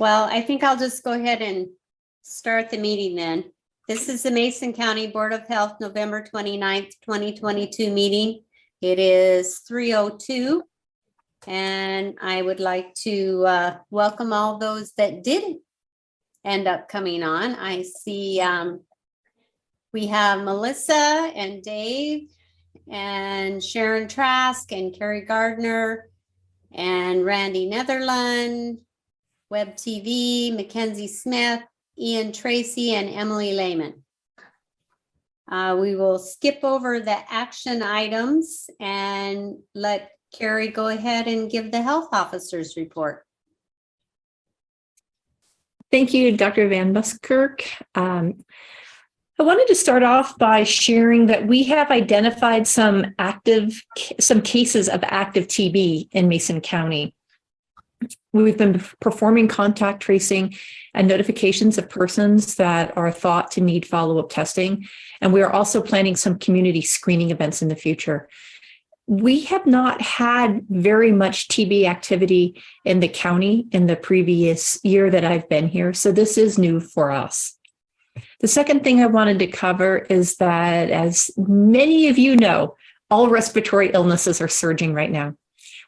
Well, I think I'll just go ahead and start the meeting then. This is the Mason County Board of Health, November 29th, 2022 meeting. It is 3:02. And I would like to welcome all those that did end up coming on. I see we have Melissa and Dave and Sharon Trask and Carrie Gardner and Randy Netherland, Web TV, Mackenzie Smith, Ian Tracy, and Emily Lehman. We will skip over the action items and let Carrie go ahead and give the health officer's report. Thank you, Dr. Van Buskirk. I wanted to start off by sharing that we have identified some cases of active TB in Mason County. We've been performing contact tracing and notifications of persons that are thought to need follow-up testing. And we are also planning some community screening events in the future. We have not had very much TB activity in the county in the previous year that I've been here, so this is new for us. The second thing I wanted to cover is that, as many of you know, all respiratory illnesses are surging right now.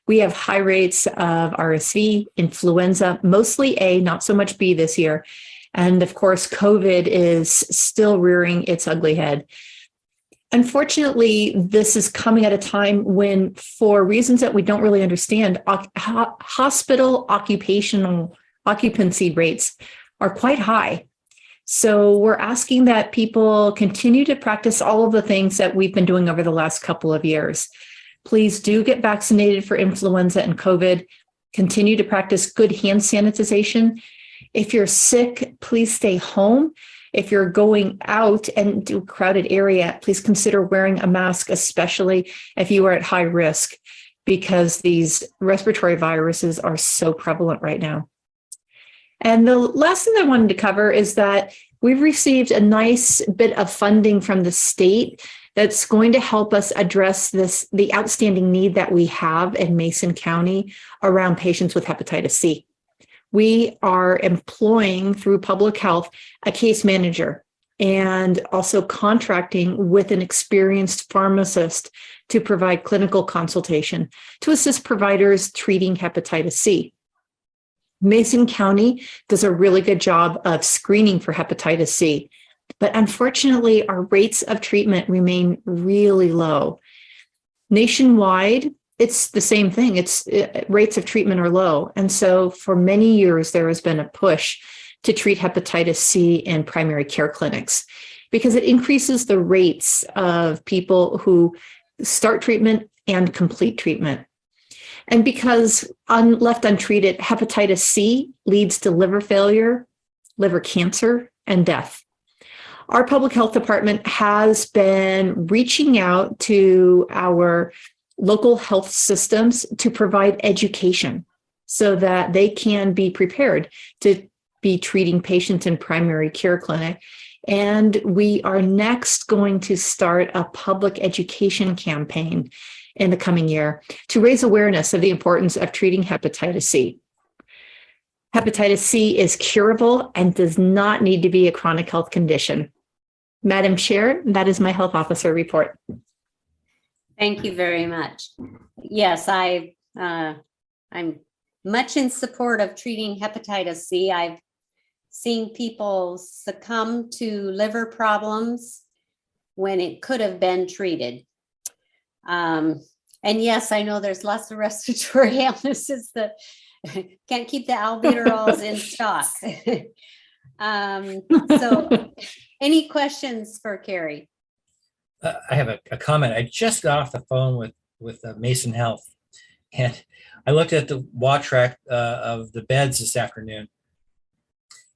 We have high rates of RSV, influenza, mostly A, not so much B this year. And of course, COVID is still rearing its ugly head. Unfortunately, this is coming at a time when, for reasons that we don't really understand, hospital occupational occupancy rates are quite high. So we're asking that people continue to practice all of the things that we've been doing over the last couple of years. Please do get vaccinated for influenza and COVID. Continue to practice good hand sanitization. If you're sick, please stay home. If you're going out and to a crowded area, please consider wearing a mask, especially if you are at high risk, because these respiratory viruses are so prevalent right now. And the last thing I wanted to cover is that we've received a nice bit of funding from the state that's going to help us address the outstanding need that we have in Mason County around patients with hepatitis C. We are employing through public health a case manager and also contracting with an experienced pharmacist to provide clinical consultation to assist providers treating hepatitis C. Mason County does a really good job of screening for hepatitis C, but unfortunately, our rates of treatment remain really low. Nationwide, it's the same thing. Rates of treatment are low. And so for many years, there has been a push to treat hepatitis C in primary care clinics because it increases the rates of people who start treatment and complete treatment. And because left untreated, hepatitis C leads to liver failure, liver cancer, and death. Our public health department has been reaching out to our local health systems to provide education so that they can be prepared to be treating patients in primary care clinic. And we are next going to start a public education campaign in the coming year to raise awareness of the importance of treating hepatitis C. Hepatitis C is curable and does not need to be a chronic health condition. Madam Chair, that is my health officer report. Thank you very much. Yes, I'm much in support of treating hepatitis C. I've seen people succumb to liver problems when it could have been treated. And yes, I know there's lots of respiratory illnesses that can't keep the albuterols in stock. So any questions for Carrie? I have a comment. I just got off the phone with Mason Health, and I looked at the walk track of the beds this afternoon,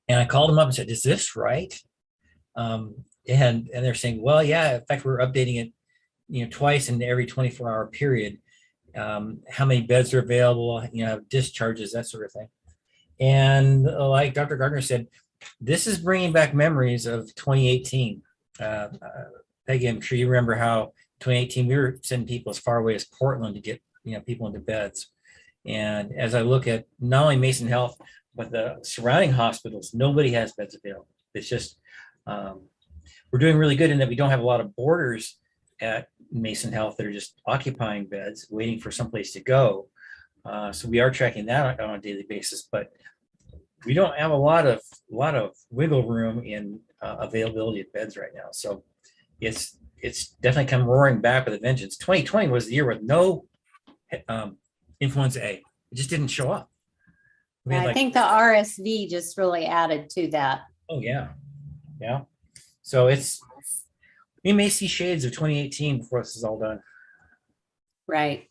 and I called them up and said, "Is this right?" And they're saying, "Well, yeah. In fact, we're updating it, twice in every 24-hour period. How many beds are available? Discharges, that sort of thing." And like Dr. Gardner said, this is bringing back memories of 2018. Peggy, I'm sure you remember how 2018 we were sending people as far away as Portland to get people into beds. And as I look at not only Mason Health, but the surrounding hospitals, nobody has beds available. It's just, we're doing really good in that we don't have a lot of boarders at Mason Health that are just occupying beds, waiting for someplace to go. So we are tracking that on a daily basis, but we don't have a lot of wiggle room in availability of beds right now. So it's definitely come roaring back with a vengeance. 2020 was the year with no influenza A. It just didn't show up. We had I like, think the RSV just really added to that. oh yeah, yeah. So we may see shades of 2018 before this is all done. Right.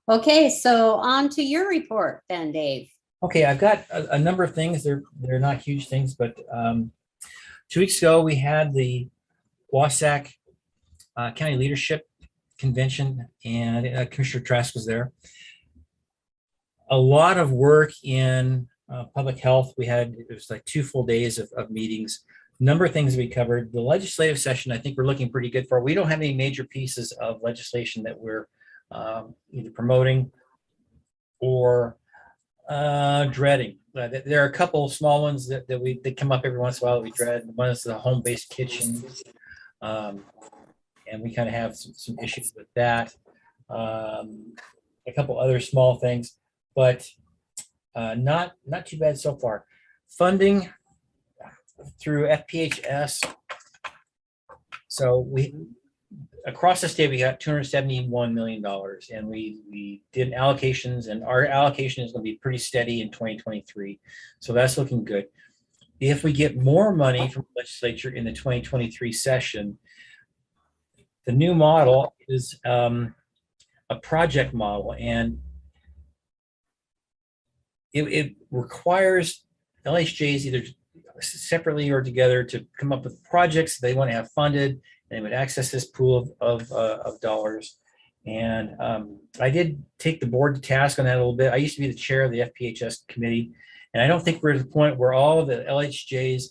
Okay, so on to your report then, Dave. Okay, I've got a number of things. They're not huge things, but 2 weeks ago we had the Wasac County Leadership Convention, and Commissioner Trask was there. A lot of work in public health. It was like 2 full days of meetings. Number of things we covered. The legislative session, I think we're looking pretty good for. We don't have any major pieces of legislation that we're either promoting or dreading. There are a couple of small ones that come up every once in a while that we dread. One is the home-based kitchen, and we kind of have some issues with that. A couple other small things, but not too bad so far. Funding through FPHS. So across the state, we got $271 million, and we did allocations, and our allocation is going to be pretty steady in 2023. So that's looking good. If we get more money from the legislature in the 2023 session, the new model is a project model, and it requires LHJs either separately or together to come up with projects they want to have funded. They would access this pool of dollars. And I did take the board to task on that a little bit. I used to be the chair of the FPHS committee, and I don't think we're at the point where all of the LHJs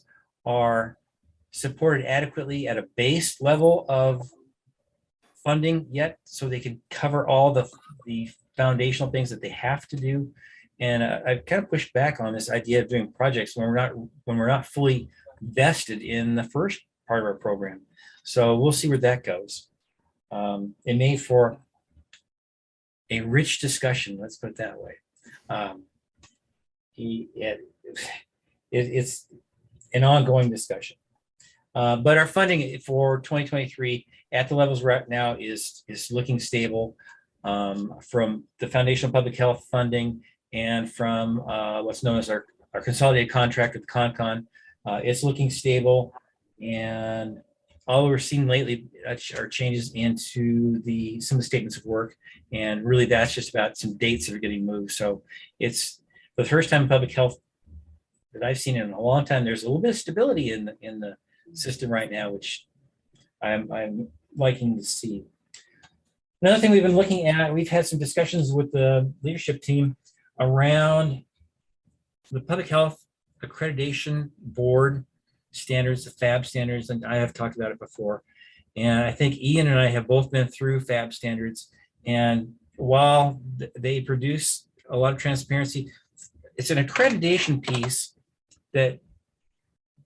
are supported adequately at a base level of funding yet, so they can cover all the foundational things that they have to do. And I've kind of pushed back on this idea of doing projects when we're not fully vested in the first part of our program. So we'll see where that goes. It made for a rich discussion, let's put it that way. It's an ongoing discussion. But our funding for 2023 at the levels we're at now is looking stable, from the Foundation of Public Health funding and from what's known as our consolidated contract with CONCON. It's looking stable, and all we're seeing lately are changes into some of the statements of work, and really that's just about some dates that are getting moved. So it's for the first time in public health that I've seen in a long time. There's a little bit of stability in the system right now, which I'm liking to see. Another thing we've been looking at, we've had some discussions with the leadership team around the public health accreditation board standards, the FAB standards, and I have talked about it before. And I think Ian and I have both been through FAB standards. And while they produce a lot of transparency, it's an accreditation piece that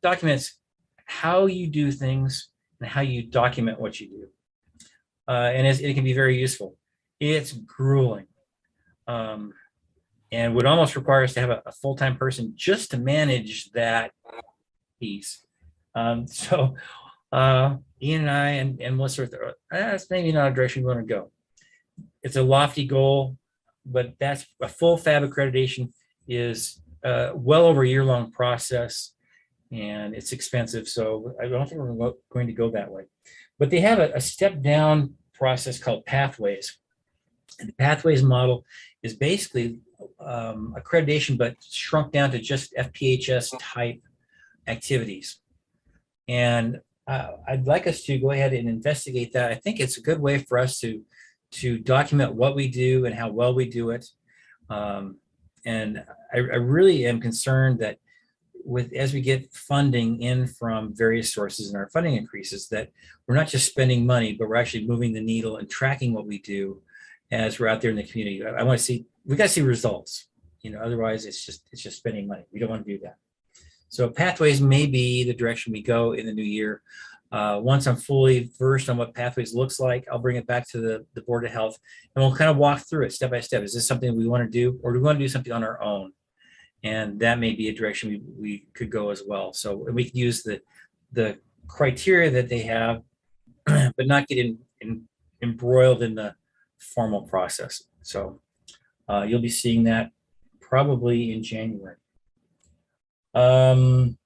documents how you do things and how you document what you do. And it can be very useful. It's grueling. And would almost require us to have a full-time person just to manage that piece. So Ian and I and Melissa, that's maybe not a direction we want to go. It's a lofty goal, but that's a full FAB accreditation is well over a year-long process, and it's expensive. So I don't think we're going to go that way. But they have a step-down process called Pathways. And the Pathways model is basically accreditation, but shrunk down to just FPHS type activities. And I'd like us to go ahead and investigate that. I think it's a good way for us to document what we do and how well we do it. And I really am concerned that as we get funding in from various sources and our funding increases, that we're not just spending money, but we're actually moving the needle and tracking what we do as we're out there in the community. I want to see, we got to see results. otherwise it's just spending money. We don't want to do that. So pathways may be the direction we go in the new year. Once I'm fully versed on what pathways looks like, I'll bring it back to the Board of Health, and we'll kind of walk through it step by step. Is this something we want to do, or do we want to do something on our own? And that may be a direction we could go as well. So we could use the criteria that they have, but not get embroiled in the formal process. So you'll be seeing that probably in January. Some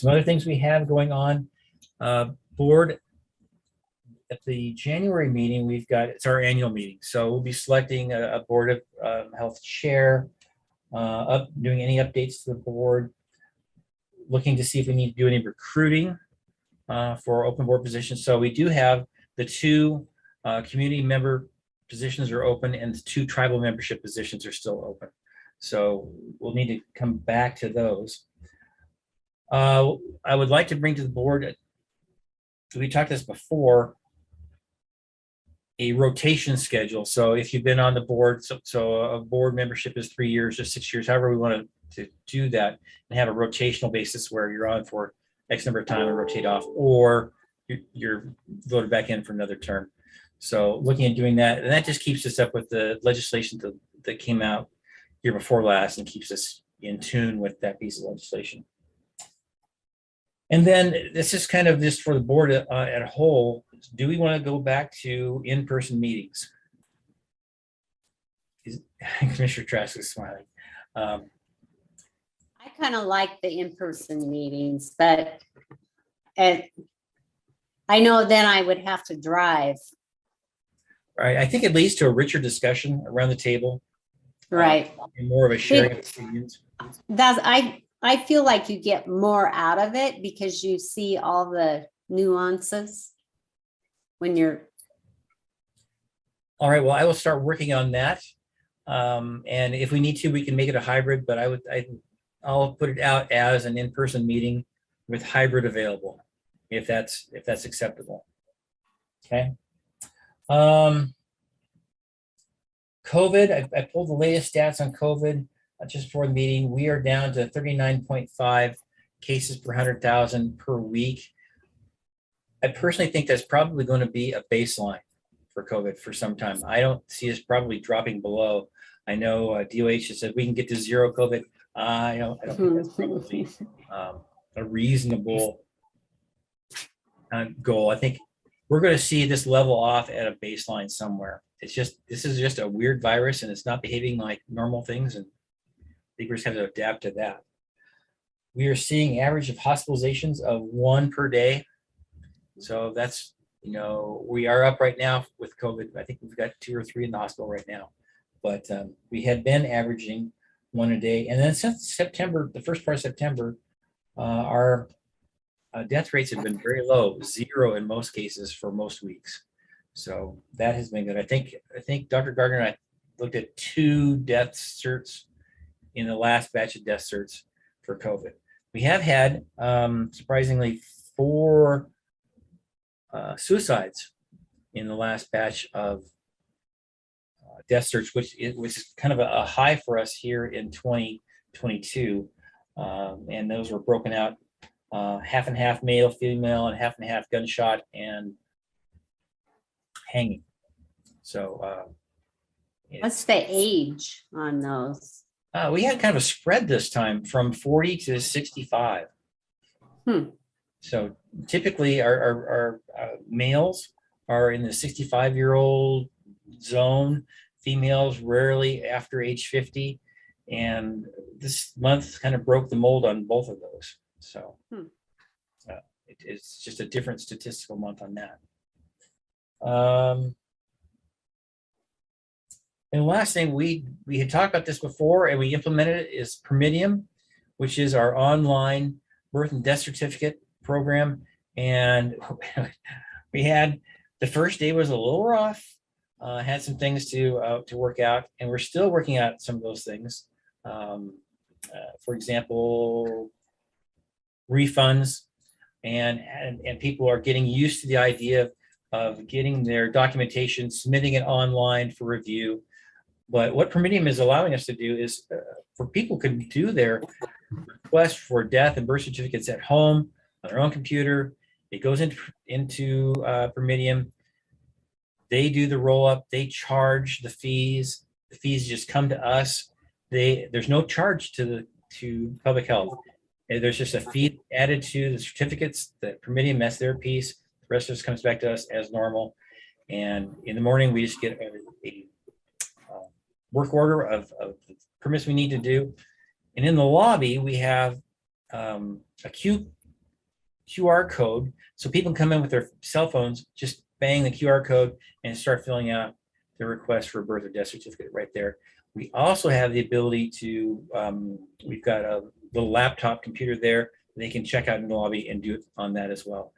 other things we have going on. Board, at the January meeting, it's our annual meeting. So we'll be selecting a Board of Health chair, doing any updates to the board, looking to see if we need to do any recruiting for open board positions. So we do have the 2 community member positions are open, and the 2 tribal membership positions are still open. So we'll need to come back to those. I would like to bring to the board, we talked this before, a rotation schedule. So if you've been on the board, so a board membership is 3 years or 6 years, however we want to do that, and have a rotational basis where you're on for X number of time and rotate off, or you're voted back in for another term. So looking at doing that, and that just keeps us up with the legislation that came out year before last, and keeps us in tune with that piece of legislation. And then this is kind of just for the board at a whole. Do we want to go back to in-person meetings? Commissioner Trask is smiling. I kind of like the in-person meetings, but I know then I would have to drive. Right. I think it leads to a richer discussion around the table. Right. And more of a sharing of opinions. I feel like you get more out of it because you see all the nuances when you're. All right. Well, I will start working on that. And if we need to, we can make it a hybrid, but I'll put it out as an in-person meeting with hybrid available, if that's acceptable. Okay. COVID, I pulled the latest stats on COVID just before the meeting. We are down to 39.5 cases per 100,000 per week. I personally think that's probably going to be a baseline for COVID for some time. I don't see us probably dropping below. I know DOH has said we can get to 0 COVID. I don't think that's probably a reasonable goal. I think we're going to see this level off at a baseline somewhere. This is just a weird virus, and it's not behaving like normal things, and I think we just have to adapt to that. We are seeing average of hospitalizations of 1 per day. So that's, we are up right now with COVID. I think we've got 2 or 3 in the hospital right now, but we had been averaging 1 a day. And then since September, the first part of September, our death rates have been very low, 0 in most cases for most weeks. So that has been good. I think Dr. Gardner and I looked at 2 death certs in the last batch of death certs for COVID. We have had, surprisingly, 4 suicides in the last batch of death certs, which is kind of a high for us here in 2022. And those were broken out half and half male, female, and half gunshot and hanging. So What's the age on those? we had kind of a spread this time from 40 to 65. So typically our males are in the 65-year-old zone, females rarely after age 50. And this month kind of broke the mold on both of those. So it's just a different statistical month on that. And the last thing, we had talked about this before and we implemented it, is Permitium, which is our online birth and death certificate program. And we had, the first day was a little rough, had some things to work out, and we're still working out some of those things. For example, refunds, and people are getting used to the idea of getting their documentation, submitting it online for review. But what Permidium is allowing us to do is for people can do their request for death and birth certificates at home on their own computer. It goes into Permidium. They do the roll up. They charge the fees. The fees just come to us. There's no charge to public health. There's just a fee added to the certificates that Permidium, that's their piece. The rest of us comes back to us as normal. And in the morning, we just get a work order of the permits we need to do. And in the lobby, we have a QR code. So people can come in with their cell phones, just bang the QR code and start filling out the request for a birth or death certificate right there. We also have the ability to, we've got a little laptop computer there. They can check out in the lobby and do it on that as well.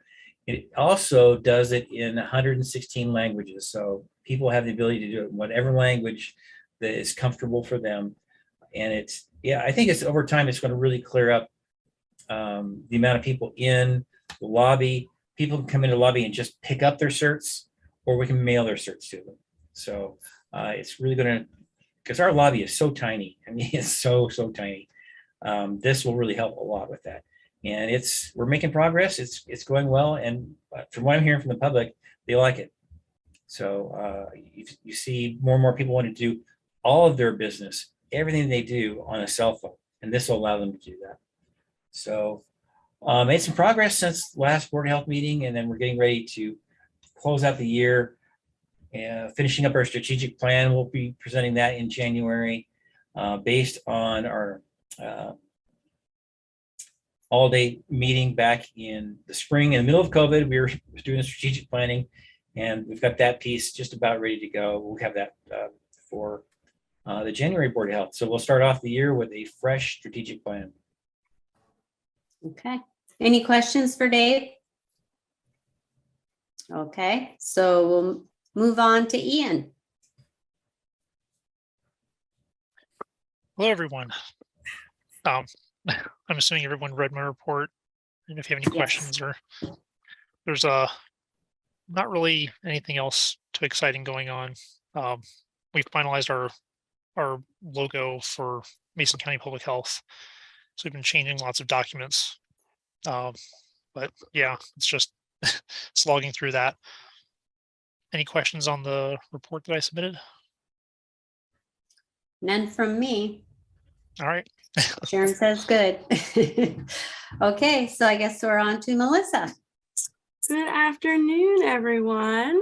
It also does it in 116 languages. So people have the ability to do it in whatever language that is comfortable for them. And it's, I think it's over time, it's going to really clear up the amount of people in the lobby. People can come into the lobby and just pick up their certs, or we can mail their certs to them. So it's really going to, because our lobby is so tiny. I mean, it's so tiny. This will really help a lot with that. And we're making progress. It's going well. And from what I'm hearing from the public, they like it. So you see more and more people want to do all of their business, everything they do on a cell phone, and this will allow them to do that. So made some progress since last Board of Health meeting, and then we're getting ready to close out the year and finishing up our strategic plan. We'll be presenting that in January based on our all-day meeting back in the spring. In the middle of COVID, we were doing strategic planning, and we've got that piece just about ready to go. We'll have that for the January Board of Health. So we'll start off the year with a fresh strategic plan. Okay. Any questions for Dave? Okay, so we'll move on to Ian. Hello, everyone. I'm assuming everyone read my report, and if you have any questions, or there's not really anything else too exciting going on. We've finalized our logo for Mason County Public Health, so we've been changing lots of documents. But yeah, it's just slogging through that. Any questions on the report that I submitted? None from me. All right. Sharon says good. Okay, so I guess we're on to Melissa. Good afternoon, everyone.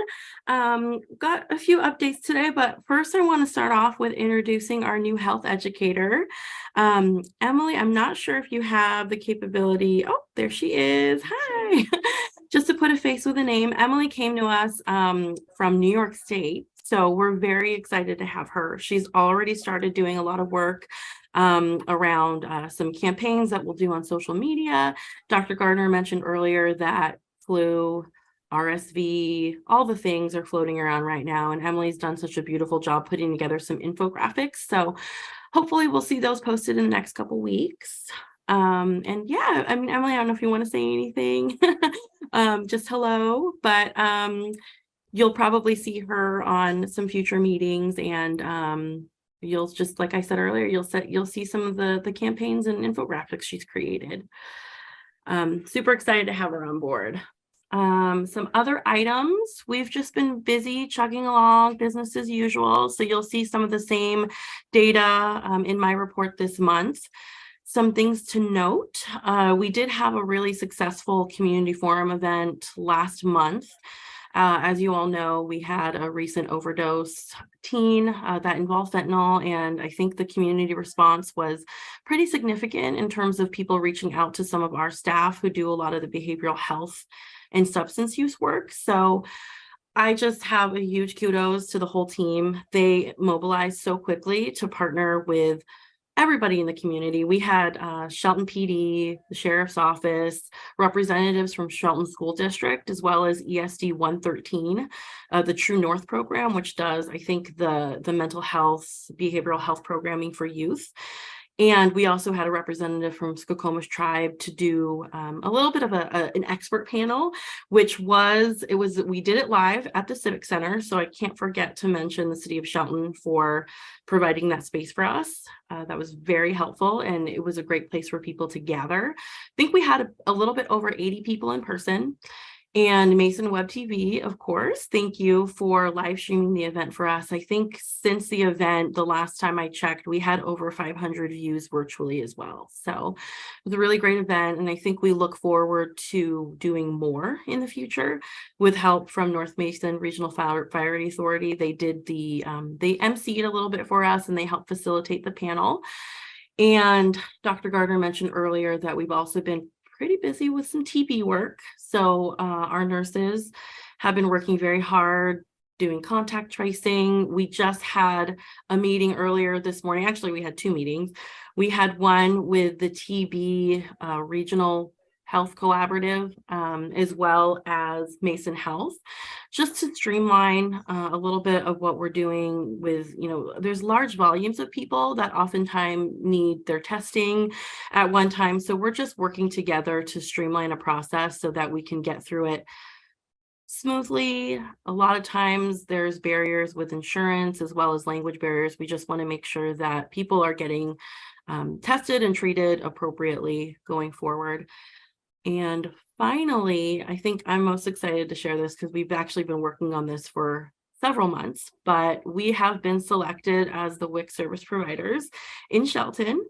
Got a few updates today, but first I want to start off with introducing our new health educator. Emily, I'm not sure if you have the capability. Oh, there she is. Hi. Just to put a face with a name, Emily came to us from New York State. So we're very excited to have her. She's already started doing a lot of work around some campaigns that we'll do on social media. Dr. Gardner mentioned earlier that flu, RSV, all the things are floating around right now. And Emily's done such a beautiful job putting together some infographics. So hopefully we'll see those posted in the next couple weeks. And yeah, I mean, Emily, I don't know if you want to say anything, just hello, but you'll probably see her on some future meetings, and you'll just, like I said earlier, you'll see some of the campaigns and infographics she's created. Super excited to have her on board. Some other items, we've just been busy chugging along, business as usual. So you'll see some of the same data in my report this month. Some things to note, we did have a really successful community forum event last month. As you all know, we had a recent overdose teen that involved fentanyl, and I think the community response was pretty significant in terms of people reaching out to some of our staff who do a lot of the behavioral health and substance use work. So I just have a huge kudos to the whole team. They mobilized so quickly to partner with everybody in the community. We had Shelton PD, the Sheriff's Office, representatives from Shelton School District, as well as ESD 113, the True North program, which does, I think, the mental health, behavioral health programming for youth. And we also had a representative from Skokomish tribe to do a little bit of an expert panel, we did it live at the Civic Center. So I can't forget to mention the city of Shelton for providing that space for us. That was very helpful, and it was a great place for people to gather. I think we had a little bit over 80 people in person. And Mason Web TV, of course, thank you for live streaming the event for us. I think since the event, the last time I checked, we had over 500 views virtually as well. So it was a really great event. And I think we look forward to doing more in the future with help from North Mason Regional Fire Authority. They did they emceed a little bit for us, and they helped facilitate the panel. And Dr. Gardner mentioned earlier that we've also been pretty busy with some TB work. So our nurses have been working very hard doing contact tracing. We just had a meeting earlier this morning. Actually, we had two meetings. We had one with the TB Regional Health Collaborative, as well as Mason Health, just to streamline a little bit of what we're doing with, there's large volumes of people that oftentimes need their testing at one time. So we're just working together to streamline a process so that we can get through it smoothly. A lot of times there's barriers with insurance as well as language barriers. We just want to make sure that people are getting tested and treated appropriately going forward. And finally, I think I'm most excited to share this because we've actually been working on this for several months, but we have been selected as the WIC service providers in Shelton.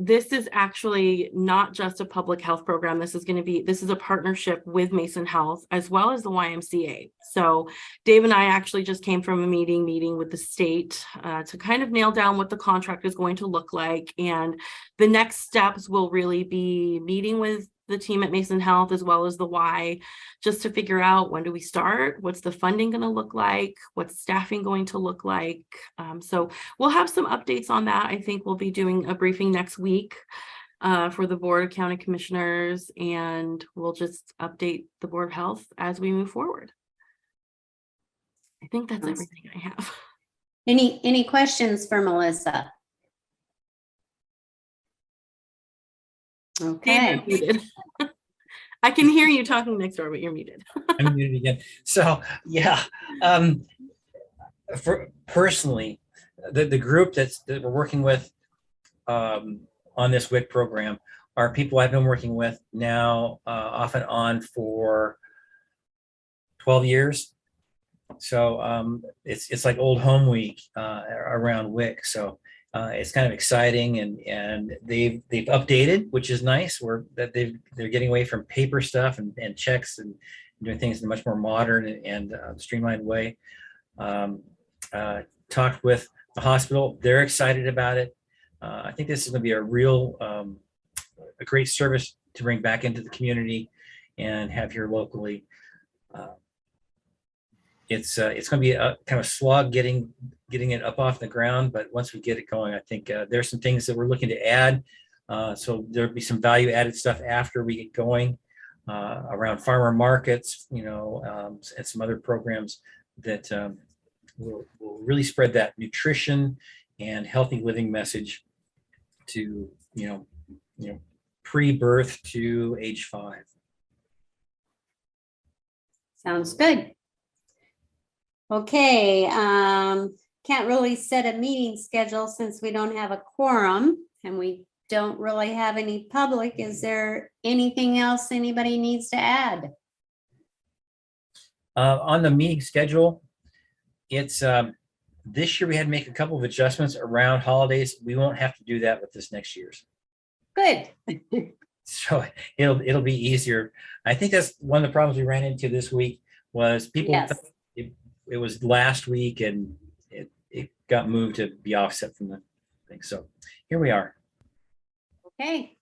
This is actually not just a public health program. This is a partnership with Mason Health as well as the YMCA. So Dave and I actually just came from a meeting with the state to kind of nail down what the contract is going to look like. And the next steps will really be meeting with the team at Mason Health as well as the Y, just to figure out when do we start, what's the funding going to look like, what's staffing going to look like. So we'll have some updates on that. I think we'll be doing a briefing next week for the Board of County Commissioners, and we'll just update the Board of Health as we move forward. I think that's everything I have. Any questions for Melissa? Okay. David, muted. I can hear you talking next door, but you're muted. I'm muted again. So yeah, for personally, the group that we're working with on this WIC program are people I've been working with now off and on for 12 years. So it's like old home week around WIC. So it's kind of exciting, and they've updated, which is nice. They're getting away from paper stuff and checks and doing things in a much more modern and streamlined way. Talked with the hospital; they're excited about it. I think this is going to be a great service to bring back into the community and have here locally. It's going to be a kind of slog getting it up off the ground, but once we get it going, I think there's some things that we're looking to add. So there'll be some value added stuff after we get going around farmer markets, and some other programs that will really spread that nutrition and healthy living message to pre-birth to age 5. Sounds good. Okay, can't really set a meeting schedule since we don't have a quorum and we don't really have any public. Is there anything else anybody needs to add? On the meeting schedule, it's this year we had to make a couple of adjustments around holidays. We won't have to do that with this next year's. Good. So it'll be easier. I think that's one of the problems we ran into this week was people. Yes. It was last week and it got moved to be offset from the thing. So here we are. Okay.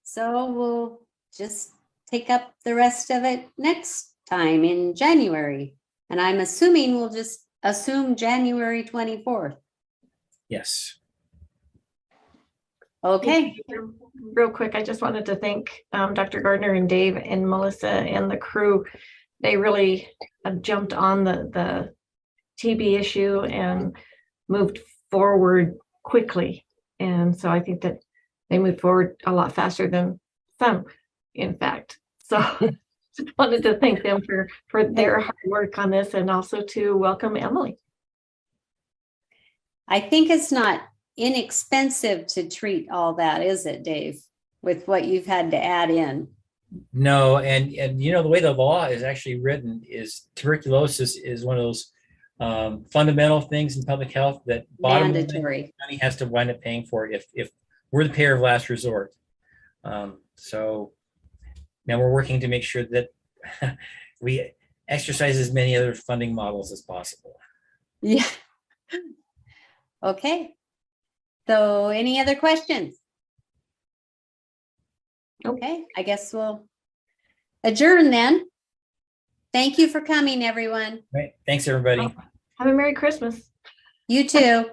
So we'll just take up the rest of it next time in January. And I'm assuming we'll just assume January 24th. Yes. Okay. Real quick, I just wanted to thank Dr. Gardner and Dave and Melissa and the crew. They really jumped on the TB issue and moved forward quickly. And so I think that they moved forward a lot faster than some, in fact. So just wanted to thank them for their hard work on this, and also to welcome Emily. I think it's not inexpensive to treat all that, is it, Dave? With what you've had to add in. No, and you know, the way the law is actually written is tuberculosis is one of those fundamental things in public health that bottom line, Mandatory. money has to wind up paying for it if we're the payer of last resort. So now we're working to make sure that we exercise as many other funding models as possible. Yeah. Okay. So any other questions? Okay, I guess we'll adjourn then. Thank you for coming, everyone. Right. Thanks, everybody. Have a Merry Christmas. You too.